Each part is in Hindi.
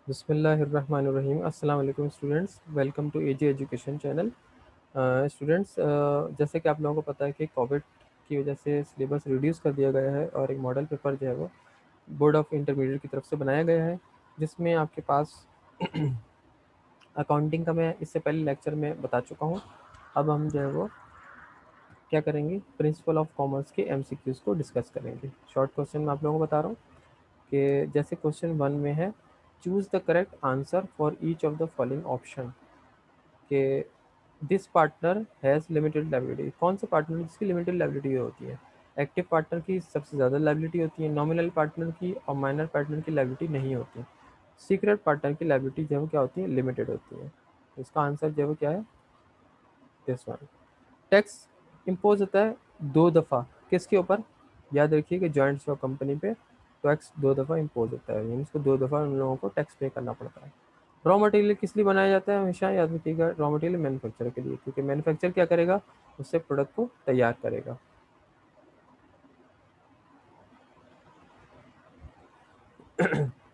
बिस्मिल्लाहिर्रहमानिर्रहीम। अस्सलाम वालेकुम students, welcome to AG education channel. Students, जैसे कि आप लोगों को पता है कि कोविड की वजह से सिलेबस रिड्यूस कर दिया गया है और एक मॉडल पेपर जो है वो बोर्ड ऑफ इंटरमीडिएट की तरफ से बनाया गया है, जिसमें आपके पास अकाउंटिंग का मैं इससे पहले लेक्चर में बता चुका हूँ। अब हम जो है वो क्या करेंगे, प्रिंसिपल ऑफ कॉमर्स के एमसीक्यूज़ को डिस्कस करेंगे। शॉर्ट क्वेश्चन मैं आप लोगों को बता रहा हूँ कि जैसे क्वेश्चन 1 में है, choose the correct answer for each of the following option के this partner has limited liability. कौन सा पार्टनर जिसकी लिमिटेड लाइबिलिटी होती है? एक्टिव पार्टनर की सबसे ज़्यादा लाइबिलिटी होती है, नॉमिनल पार्टनर की और माइनर पार्टनर की लाइबिलिटी नहीं होती। सीक्रेट पार्टनर की लाइबिलिटी जो है वो क्या होती है, लिमिटेड होती है। तो इसका आंसर जो है वो क्या है, दिस वन। टैक्स इम्पोज होता है 2 दफ़ा, किसके ऊपर? याद रखिए कि जॉइंट स्टॉक कंपनी पे टैक्स 2 दफ़ा इम्पोज होता है, यानी इसको 2 दफ़ा उन लोगों को टैक्स पे करना पड़ता है। रॉ मटेरियल किस लिए बनाया जाता है? हमेशा याद रखिएगा, रॉ मटेरियल मैन्युफैक्चर के लिए, क्योंकि मैन्युफैक्चर क्या करेगा, उससे प्रोडक्ट को तैयार करेगा।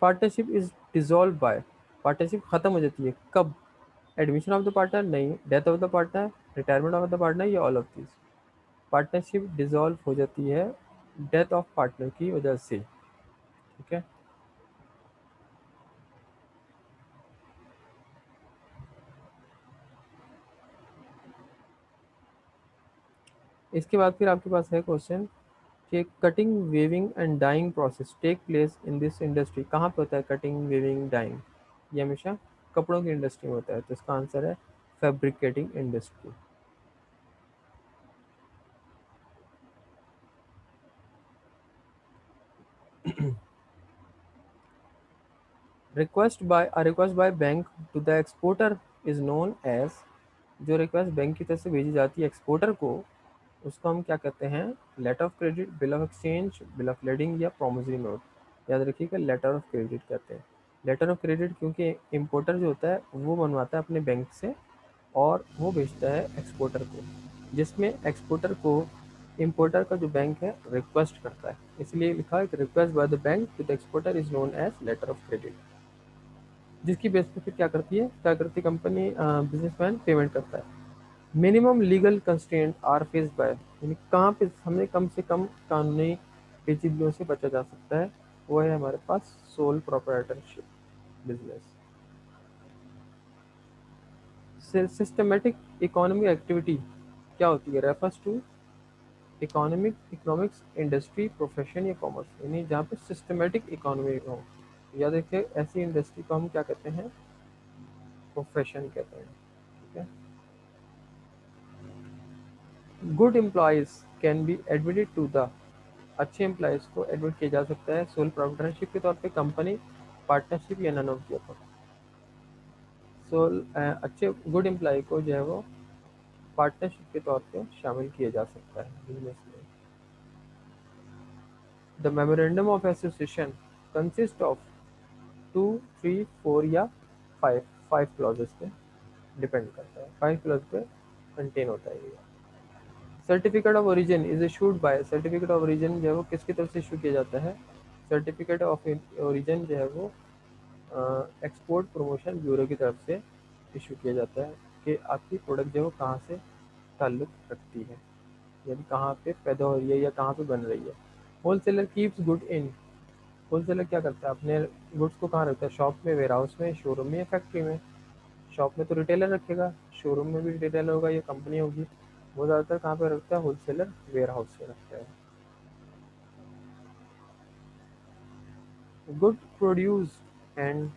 Partnership is dissolve by, partnership खत्म हो जाती है कब? एडमिशन ऑफ द पार्टनर नहीं, death of the partner, retirement of the partner, या all of this. Partnership dissolve हो जाती है डेथ ऑफ पार्टनर की वजह से। ठीक है, इसके बाद फिर आपके पास है क्वेश्चन कि cutting weaving and dyeing process take place in this industry. कहाँ पे होता है कटिंग वेविंग डाइंग? ये हमेशा कपड़ों की इंडस्ट्री में होता है, तो इसका आंसर है fabricating industry. Request by bank to the exporter is known as. जो रिक्वेस्ट बैंक की तरफ से भेजी जाती है एक्सपोर्टर को, उसको हम क्या कहते हैं? Letter of credit, bill of exchange, bill of lading, या प्रोमिसरी नोट। याद रखिएगा, लेटर ऑफ क्रेडिट कहते हैं। लेटर ऑफ क्रेडिट क्योंकि इम्पोर्टर जो होता है वो बनवाता है अपने बैंक से और वो भेजता है एक्सपोर्टर को, जिसमें एक्सपोर्टर को इम्पोर्टर का जो बैंक है रिक्वेस्ट करता है, इसलिए लिखा है कि request by the bank to the exporter is known as letter of credit. जिसकी बेस पे फिर क्या करती है कंपनी, बिजनेसमैन पेमेंट करता है। Minimum legal constraint are faced by, यानी कहाँ पे हमें कम से कम कानूनी पेचीदगियों से बचा जा सकता है, वो है हमारे पास sole proprietorship business. Systematic economic activity क्या होती है? Refers to economics, industry, profession या कॉमर्स, यानी जहाँ पे सिस्टमेटिक इकोनॉमी हो। याद रखिए, ऐसी इंडस्ट्री को हम क्या कहते हैं? प्रोफेशन कहते हैं। ठीक है, good employees can be admitted to the, अच्छे एम्प्लॉयज़ को एडमिट किया जा सकता है सोल प्रोप्राइटरशिप के तौर पे, कंपनी, पार्टनरशिप या none of the above. Sole अच्छे गुड एम्प्लॉय को जो है वो पार्टनरशिप के तौर पे शामिल किया जा सकता है बिजनेस में। The memorandum of association consist of 2, 3, 4 या 5, 5 क्लॉजेस पे डिपेंड करता है, 5 क्लॉज पे कंटेन होता है ये। Certificate of origin is issued by, certificate of origin जो है वो किसकी तरफ से इशू किया जाता है? सर्टिफिकेट ऑफ ओरिजिन जो है वो एक्सपोर्ट प्रमोशन ब्यूरो की तरफ से इशू किया जाता है कि आपकी प्रोडक्ट जो है वो कहाँ से ताल्लुक़ रखती है, यानी कहाँ पे पैदा हो रही है या कहाँ पे बन रही है। Wholesaler keeps good in, wholesaler क्या करता है? अपने गुड्स को कहाँ रखता है? शॉप में, वेयर हाउस में, शोरूम में या फैक्ट्री में? शॉप में तो रिटेलर रखेगा, शोरूम में भी रिटेलर होगा या कंपनी होगी। वो ज़्यादातर कहाँ पे रखता है? होलसेलर वेयर हाउस में रखता है। Good produce and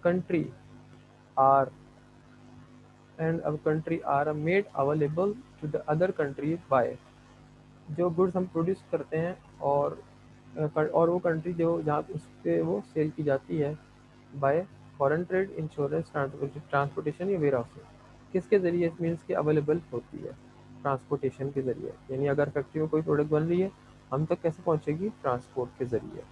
country are and अब country are made available to the other countries by, जो गुड्स हम प्रोड्यूस करते हैं और वो कंट्री जो जहाँ उस पर वो सेल की जाती है, bye foreign trade, insurance, transportation या वेयर हाउसिंग। किसके ज़रिए मीन्स के अवेलेबल होती है? ट्रांसपोर्टेशन के ज़रिए, यानी अगर फैक्ट्री में कोई प्रोडक्ट बन रही है हम तक कैसे पहुँचेगी? ट्रांसपोर्ट के ज़रिए।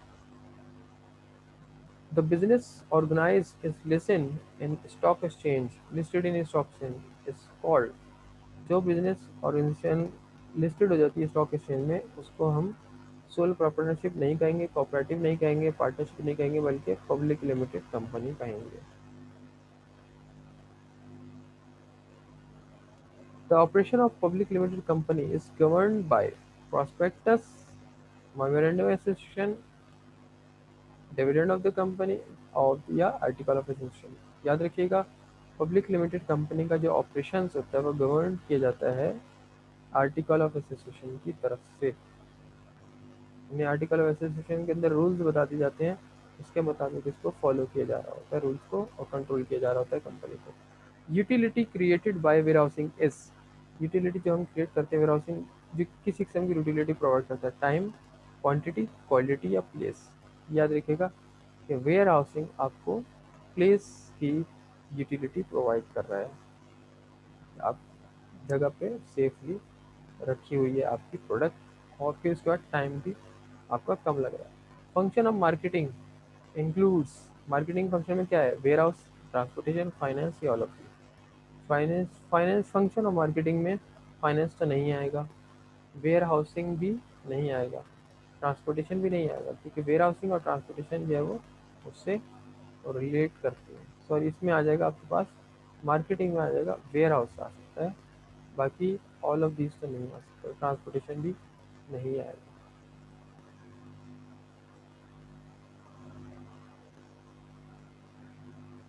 The business organise is listen in stock exchange, listed in stock exchange is called, जो बिजनेस ऑर्गेनाइजेशन लिस्टेड हो जाती है स्टॉक एक्सचेंज में उसको हम सोल प्रोप्राइटरशिप नहीं कहेंगे, कोऑपरेटिव नहीं कहेंगे, पार्टनरशिप नहीं कहेंगे, बल्कि पब्लिक लिमिटेड कंपनी कहेंगे। The operation of public limited company is governed bye prospectus, memorandum association, dividend of the company और या आर्टिकल ऑफ एसोसिएशन। याद रखिएगा, पब्लिक लिमिटेड कंपनी का जो ऑपरेशन होता है वो गवर्न किया जाता है आर्टिकल ऑफ एसोसिएशन की तरफ से। उन्हें आर्टिकल ऑफ एसोसिएशन के अंदर रूल्स बता दिए जाते हैं, उसके मुताबिक इसको फॉलो किया जा रहा होता है, रूल्स को, और कंट्रोल किया जा रहा होता है कंपनी को। Utility created by warehousing is, utility जो हम क्रिएट करते हैं वेयरहाउसिंग, जो किस किस्म की यूटिलिटी प्रोवाइड करता है, टाइम, क्वांटिटी, क्वालिटी या प्लेस। याद रखिएगा कि वेयर हाउसिंग आपको प्लेस की यूटिलिटी प्रोवाइड कर रहा है, आप जगह पे सेफली रखी हुई है आपकी प्रोडक्ट, और फिर उसके बाद टाइम भी आपका कम लग रहा है। Function of marketing includes, marketing function में क्या है, वेयर हाउस, ट्रांसपोर्टेशन, फाइनेंस या all of you. Finance function और मार्केटिंग में फाइनेंस तो नहीं आएगा, वेयर हाउसिंग भी नहीं आएगा, ट्रांसपोर्टेशन भी नहीं आएगा, क्योंकि वेयर हाउसिंग और ट्रांसपोर्टेशन जो है वो उससे रिलेट करती है। सॉरी, इसमें आ जाएगा आपके पास, मार्केटिंग में आ जाएगा वेयर हाउस आ सकता है, बाकी ऑल ऑफ दिस तो नहीं आ सकता, ट्रांसपोर्टेशन भी नहीं आएगा।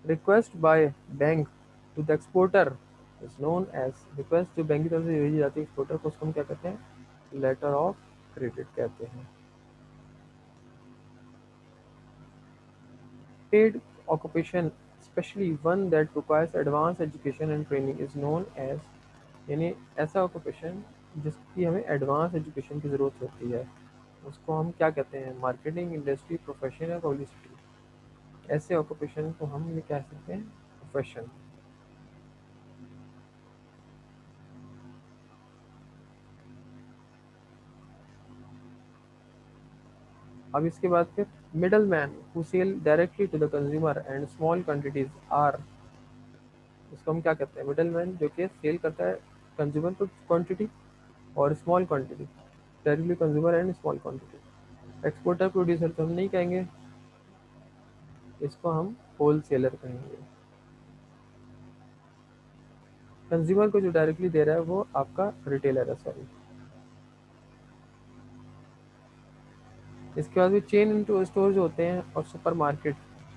Request by bank to the exporter is known as, request जो बैंक की तरफ से भेजी जाती है एक्सपोर्टर को, उसको हम क्या कहते हैं, लेटर ऑफ क्रेडिट कहते हैं। Paid occupation specially one that requires advance education and training is known as, यानी ऐसा ऑक्यूपेशन जिसकी हमें एडवांस एजुकेशन की ज़रूरत होती है, उसको हम क्या कहते हैं, मार्केटिंग, इंडस्ट्री, प्रोफेशन या पब्लिसिटी। ऐसे ऑक्यूपेशन को हम ये कह सकते हैं प्रोफेशन। अब इसके बाद फिर middle man who sell directly to the consumer and small quantities are, इसको हम क्या कहते हैं, मिडल मैन जो कि सेल करता है कंज्यूमर को क्वांटिटी और small quantity, directly consumer and small quantity. Exporter producer तो हम नहीं कहेंगे, इसको हम होल सेलर कहेंगे। कंज्यूमर को जो डायरेक्टली दे रहा है वो आपका रिटेलर है, सॉरी। इसके बाद भी चेन इनटू स्टोर जो होते हैं और सुपर मार्केट,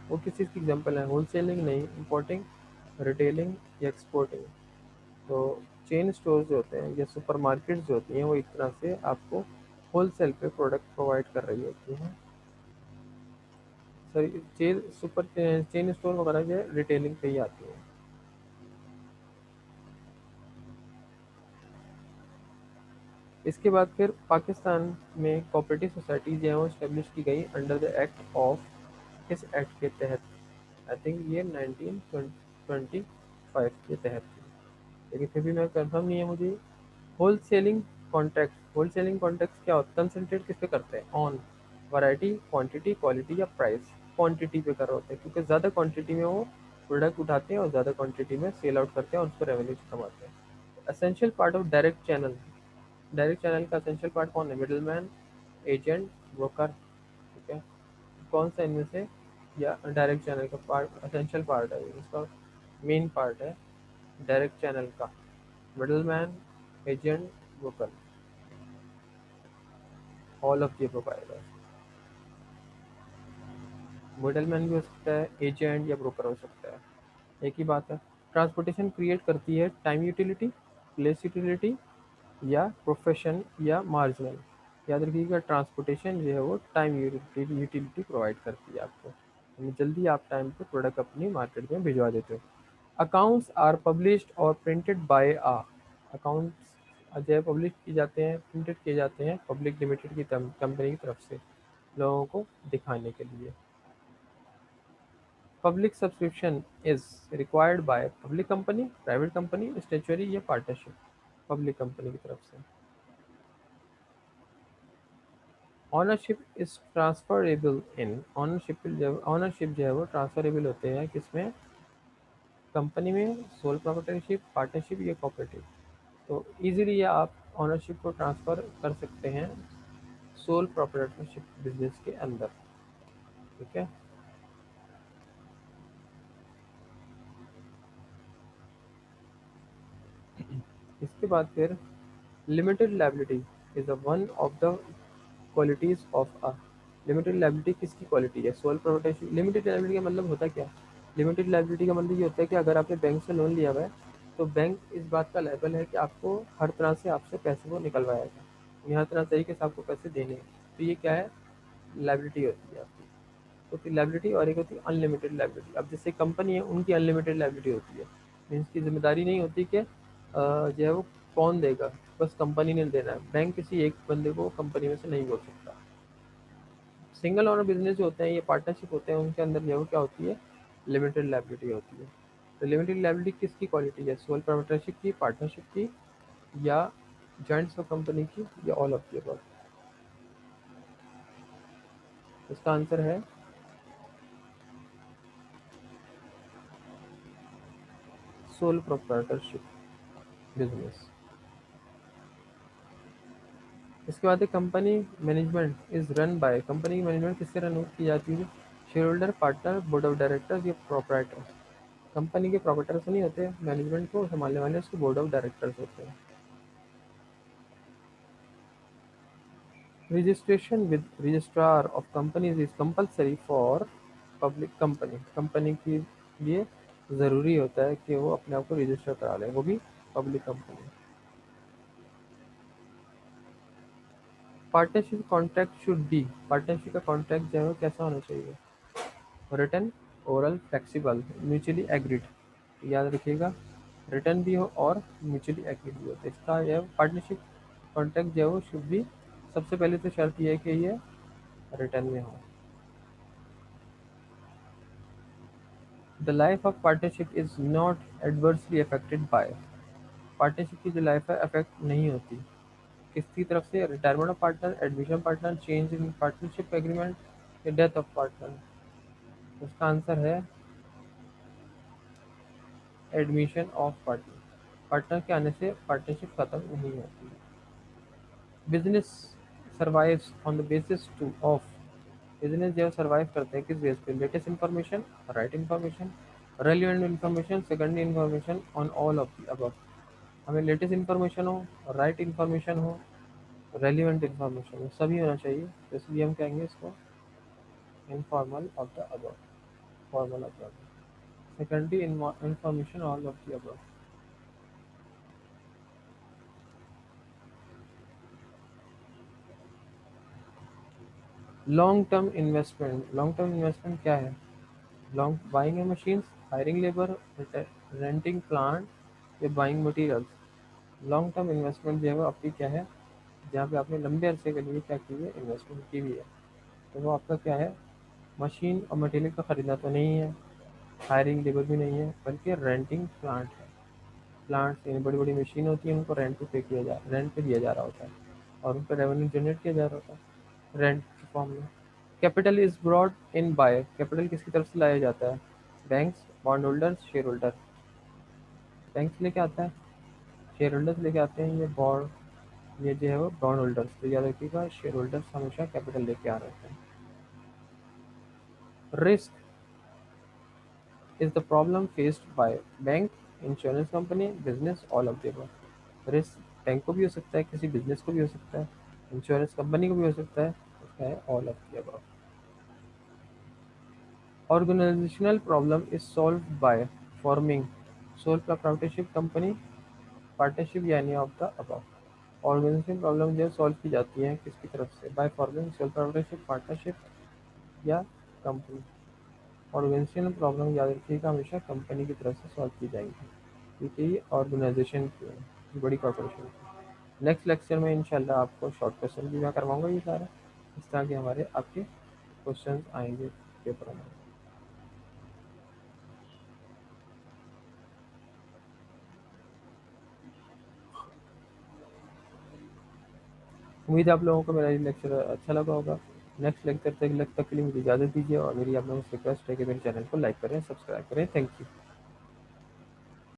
वो किस चीज़ की एग्जांपल है, होलसेलिंग नहीं, इंपोर्टिंग, रिटेलिंग या एक्सपोर्टिंग। तो चेन स्टोर जो होते हैं या सुपर मार्केट जो होती हैं वो एक तरह से आपको होलसेल पे प्रोडक्ट प्रोवाइड कर रही होती हैं। सॉरी, चेन स्टोर वगैरह जो है रिटेलिंग पे ही आती है। इसके बाद फिर पाकिस्तान में कोऑपरेटिव सोसाइटी जो है वो इस्टेब्लिश की गई अंडर द एक्ट ऑफ, किस एक्ट के तहत, आई थिंक ये 1925 के तहत थी, लेकिन फिर भी मैं कंफर्म नहीं है मुझे। होलसेलिंग कॉन्ट्रैक्ट, होलसेलिंग कॉन्ट्रैक्ट क्या होता है, कंसंट्रेट किस पे करते हैं, ऑन वैरायटी, क्वांटिटी, क्वालिटी या प्राइस। क्वांटिटी पे कर रहे होते हैं, क्योंकि ज़्यादा क्वांटिटी में वो प्रोडक्ट उठाते हैं और ज़्यादा क्वांटिटी में सेल आउट करते हैं और उस पर रेवेन्यू कमाते हैं। Essential part of direct channel, direct channel का एसेंशियल पार्ट कौन है, मिडिल मैन, एजेंट, ब्रोकर। ठीक है, कौन सा इनमें से, या डायरेक्ट चैनल का पार्ट एसेंशियल पार्ट है, इसका मेन पार्ट है डायरेक्ट चैनल का, middle man, agent, broker, all of the provider. Middle man भी हो सकता है, एजेंट या ब्रोकर हो सकता है, एक ही बात है। ट्रांसपोर्टेशन क्रिएट करती है टाइम यूटिलिटी, प्लेस यूटिलिटी या प्रोफेशन या मार्जिनल। याद रखिएगा, ट्रांसपोर्टेशन जो है वो टाइम यूटिलिटी प्रोवाइड करती है आपको, यानी जल्दी आप टाइम पे प्रोडक्ट अपनी मार्केट में भिजवा देते हो। अकाउंट्स आर पब्लिश्ड और प्रिंटेड बाय आ, अकाउंट्स जो है पब्लिश किए जाते हैं, प्रिंटेड किए जाते हैं पब्लिक लिमिटेड की कंपनी की तरफ से लोगों को दिखाने के लिए। Public subscription is required by public company, private company, statutory या पार्टनरशिप, पब्लिक कंपनी की तरफ से। Ownership is transferable in, ownership जो है वो ट्रांसफरेबल होते हैं किसमें, कंपनी में, सोल प्रोप्राइटरशिप, पार्टनरशिप या कोऑपरेटिव। तो इजीली आप ऑनरशिप को ट्रांसफ़र कर सकते हैं सोल प्रोप्राइटरशिप बिजनेस के अंदर। ठीक है, इसके बाद फिर limited liability is a one of the qualities of a. Limited liability किसकी क्वालिटी है? Sole proprietorship. लिमिटेड लाइबिलिटी का मतलब होता क्या? लिमिटेड लाइबिलिटी का मतलब ये होता है कि अगर आपने बैंक से लोन लिया हुआ है तो बैंक इस बात का लायबल है कि आपको हर तरह से आपसे पैसे को निकलवाएगा, या हर तरह तरीके से आपको पैसे देने हैं। तो ये क्या है? लाइबिलिटी होती है आपकी। तो फिर लाइबिलिटी, और एक होती है अनलिमिटेड लाइबिलिटी। अब जैसे कंपनी है उनकी अनलिमिटेड लाइबिलिटी होती है, मीन्स की जिम्मेदारी नहीं होती कि जो है वो कौन देगा, बस कंपनी ने देना है। बैंक किसी एक बंदे को कंपनी में से नहीं बोल सकता। सिंगल ओनर बिजनेस जो होते हैं, ये पार्टनरशिप होते हैं, उनके अंदर जो है वो क्या होती है? लिमिटेड लाइबिलिटी होती है। तो लिमिटेड लाइबिलिटी किसकी क्वालिटी है? सोल प्रोप्राइटरशिप की, पार्टनरशिप की, या जॉइंट्स ऑफ कंपनी की, या ऑल ऑफ द अबव? इसका आंसर है सोल प्रोप्राइटरशिप बिजनेस। इसके बाद है company management is run by. Company की मैनेजमेंट किससे रन की जाती है? Share holder, partner, board of directors, या प्रोप्राइटर। कंपनी के प्रोप्राइटर्स नहीं होते, मैनेजमेंट को संभालने वाले उसके बोर्ड ऑफ डायरेक्टर्स होते हैं। Registration with registrar of companies is compulsory for public company. Company के लिए ज़रूरी होता है कि वो अपने आप को रजिस्टर करा लें, वो भी public company. Partnership contract should be. Partnership का कॉन्ट्रैक्ट जो है वो कैसा होना चाहिए? Written, oral, flexible, mutually agreed. याद रखिएगा, रिटन भी हो और म्यूचुअली एग्रीड भी हो। तो इसका जो है पार्टनरशिप कॉन्ट्रैक्ट जो है वो शुड भी, सबसे पहले तो शर्त यह है कि ये रिटन में हो। The life of partnership is not adversely affected by. Partnership की जो लाइफ है अफेक्ट नहीं होती किसकी तरफ से? Retirement of partner, admission partner, change in partnership agreement, या डेथ ऑफ पार्टनर। उसका आंसर है एडमिशन ऑफ पार्टनर। पार्टनर के आने से पार्टनरशिप खत्म नहीं होती। Business survives on the basis two of. Business जो सर्वाइव करते हैं किस बेस पे? Latest information, right information, relevant information, secondary information, on all of the above. हमें लेटेस्ट इन्फॉर्मेशन हो, राइट इन्फॉर्मेशन हो, रेलिवेंट इन्फॉर्मेशन हो, सभी होना चाहिए। तो इसलिए हम कहेंगे इसको informal of the above, formal of the above, secondary information all of the above. Long term investment. Long term investment क्या है? Long buying a machines, hiring labour, renting plant, या buying materials. Long term investment जो है वो आपकी क्या है? जहाँ पे आपने लंबे अरसे के लिए क्या की है? इन्वेस्टमेंट की हुई है। तो वो आपका क्या है? मशीन और मटेरियल का खरीदना तो नहीं है, हायरिंग लेबर भी नहीं है, बल्कि रेंटिंग प्लांट है। प्लांट्स यानी बड़ी बड़ी मशीन होती है, उनको रेंट पे दिया जा रहा होता है, और उन पर रेवेन्यू जनरेट किया जा रहा होता है रेंट के फॉर्म में। Capital is broad in by. Capital किसकी तरफ से लाया जाता है? Banks, bond holders, share holder. Banks लेके आता है, शेयर होल्डर्स लेके आते हैं, ये बॉन्ड, ये जो है वो बॉन्ड होल्डर्स। तो याद रखिएगा, शेयर होल्डर्स हमेशा कैपिटल लेके आ रहे हैं। Risk is the problem faced by bank, insurance company, business, all of the above. Risk bank को भी हो सकता है, किसी बिजनेस को भी हो सकता है, इंश्योरेंस कंपनी को भी हो सकता है, उसका है all of the above. Organizational problem is solve by forming sole proprietorship company, partnership, यानी of the above. Organization problem जो सॉल्व की जाती है किसकी तरफ से? By forming sole proprietorship, partnership, या कंपनी। ऑर्गेनाइजेशन प्रॉब्लम याद रखिएगा हमेशा कंपनी की तरफ से सॉल्व की जाएगी, क्योंकि ये ऑर्गेनाइजेशन की है, ये बड़ी कॉर्पोरेशन की। नेक्स्ट लेक्चर में इंशाल्लाह आपको शॉर्ट क्वेश्चन भी मैं करवाऊंगा ये सारा, इस तरह के हमारे आपके क्वेश्चन आएंगे पेपर में। उम्मीद है आप लोगों को मेरा ये लेक्चर अच्छा लगा होगा। नेक्स्ट लेक्चर तक के लिए मुझे इजाज़त दीजिए, और मेरी आप लोगों से रिक्वेस्ट है कि मेरे चैनल को लाइक करें, सब्सक्राइब करें। Thank you.